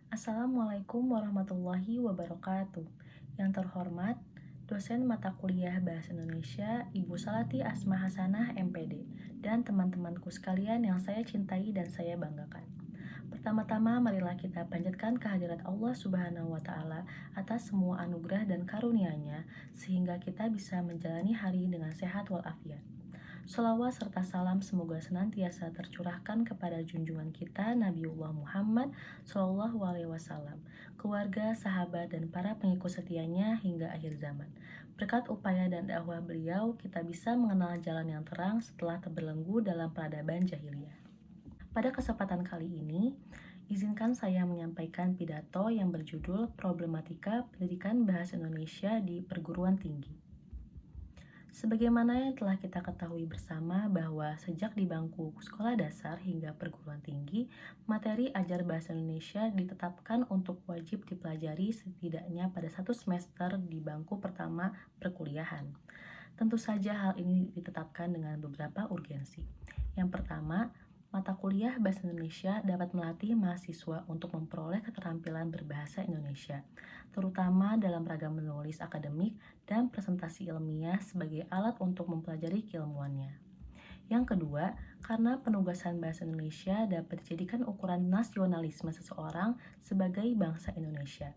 Assalamualaikum warahmatullahi wabarakatuh. Yang terhormat, dosen mata kuliah Bahasa Indonesia Ibu Salati Asma Hasanah MPD, dan teman-temanku sekalian yang saya cintai dan saya banggakan. Pertama-tama, marilah kita panjatkan kehadirat Allah Subhanahu wa Ta'ala atas semua anugerah dan karunia-Nya, sehingga kita bisa menjalani hari dengan sehat walafiat. Sholawat serta salam semoga senantiasa tercurahkan kepada junjungan kita Nabiullah Muhammad Shallallahu Alaihi Wasallam, keluarga, sahabat, dan para pengikut setianya hingga akhir zaman. Berkat upaya dan dakwah beliau, kita bisa mengenal jalan yang terang setelah terbelenggu dalam peradaban jahiliyah. Pada kesempatan kali ini, izinkan saya menyampaikan pidato yang berjudul Problematika Pendidikan Bahasa Indonesia di Perguruan Tinggi. Sebagaimana yang telah kita ketahui bersama bahwa sejak di bangku sekolah dasar hingga perguruan tinggi, materi ajar bahasa Indonesia ditetapkan untuk wajib dipelajari setidaknya pada 1 semester di bangku pertama perkuliahan. Tentu saja hal ini ditetapkan dengan beberapa urgensi. Yang pertama, mata kuliah bahasa Indonesia dapat melatih mahasiswa untuk memperoleh keterampilan berbahasa Indonesia, terutama dalam ragam menulis akademik dan presentasi ilmiah sebagai alat untuk mempelajari keilmuannya. Yang kedua, karena penugasan bahasa Indonesia dapat dijadikan ukuran nasionalisme seseorang sebagai bangsa Indonesia.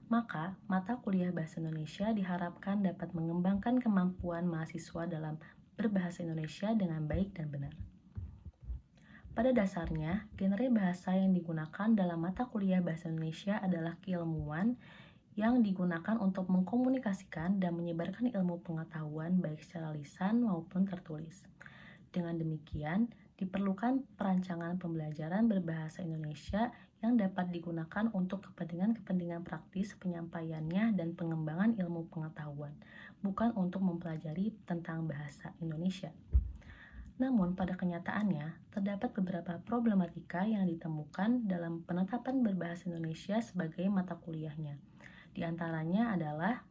Maka, mata kuliah bahasa Indonesia diharapkan dapat mengembangkan kemampuan mahasiswa dalam berbahasa Indonesia dengan baik dan benar. Pada dasarnya, genre bahasa yang digunakan dalam mata kuliah bahasa Indonesia adalah keilmuan yang digunakan untuk mengkomunikasikan dan menyebarkan ilmu pengetahuan baik secara lisan maupun tertulis. Dengan demikian, diperlukan perancangan pembelajaran berbahasa Indonesia yang dapat digunakan untuk kepentingan-kepentingan praktis penyampaiannya dan pengembangan ilmu pengetahuan, bukan untuk mempelajari tentang bahasa Indonesia. Namun, pada kenyataannya, terdapat beberapa problematika yang ditemukan dalam penetapan berbahasa Indonesia sebagai mata kuliahnya. Di antaranya adalah,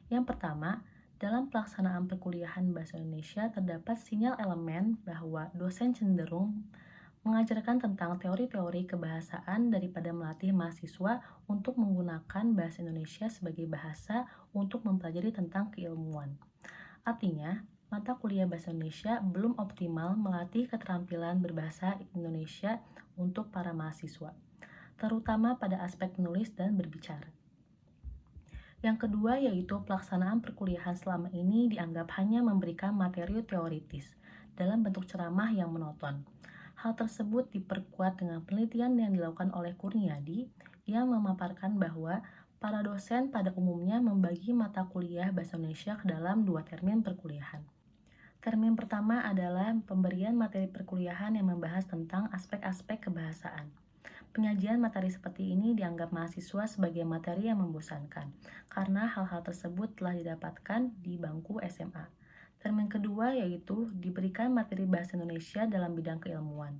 yang pertama, dalam pelaksanaan perkuliahan bahasa Indonesia terdapat sinyal elemen bahwa dosen cenderung mengajarkan tentang teori-teori kebahasaan daripada melatih mahasiswa untuk menggunakan bahasa Indonesia sebagai bahasa untuk mempelajari tentang keilmuan. Artinya, mata kuliah bahasa Indonesia belum optimal melatih keterampilan berbahasa Indonesia untuk para mahasiswa, terutama pada aspek menulis dan berbicara. Yang kedua yaitu pelaksanaan perkuliahan selama ini dianggap hanya memberikan materi teoritis dalam bentuk ceramah yang monoton. Hal tersebut diperkuat dengan penelitian yang dilakukan oleh Kurniadi yang memaparkan bahwa para dosen pada umumnya membagi mata kuliah bahasa Indonesia ke dalam 2 termin perkuliahan. Termin pertama adalah pemberian materi perkuliahan yang membahas tentang aspek-aspek kebahasaan. Penyajian materi seperti ini dianggap mahasiswa sebagai materi yang membosankan, karena hal-hal tersebut telah didapatkan di bangku SMA. Termin kedua yaitu diberikan materi bahasa Indonesia dalam bidang keilmuan,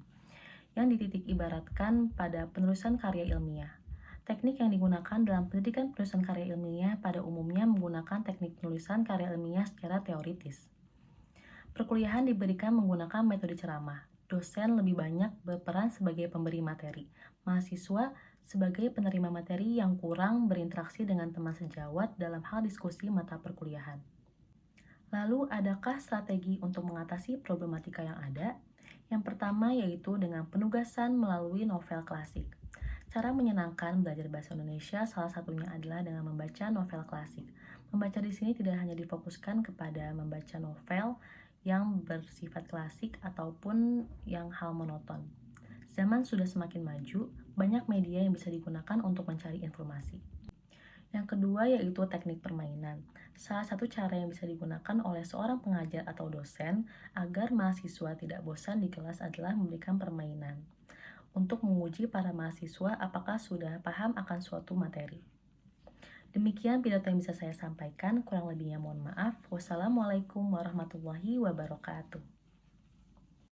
yang dititik ibaratkan pada penulisan karya ilmiah. Teknik yang digunakan dalam pendidikan penulisan karya ilmiah pada umumnya menggunakan teknik penulisan karya ilmiah secara teoritis. Perkuliahan diberikan menggunakan metode ceramah. Dosen lebih banyak berperan sebagai pemberi materi, mahasiswa sebagai penerima materi yang kurang berinteraksi dengan teman sejawat dalam hal diskusi mata perkuliahan. Lalu, adakah strategi untuk mengatasi problematika yang ada? Yang pertama yaitu dengan penugasan melalui novel klasik. Cara menyenangkan belajar bahasa Indonesia salah satunya adalah dengan membaca novel klasik. Membaca di sini tidak hanya difokuskan kepada membaca novel yang bersifat klasik ataupun yang hal monoton. Zaman sudah semakin maju, banyak media yang bisa digunakan untuk mencari informasi. Yang kedua yaitu teknik permainan. Salah satu cara yang bisa digunakan oleh seorang pengajar atau dosen agar mahasiswa tidak bosan di kelas adalah memberikan permainan untuk menguji para mahasiswa apakah sudah paham akan suatu materi. Demikian pidato yang bisa saya sampaikan, kurang lebihnya mohon maaf. Wassalamualaikum warahmatullahi wabarakatuh.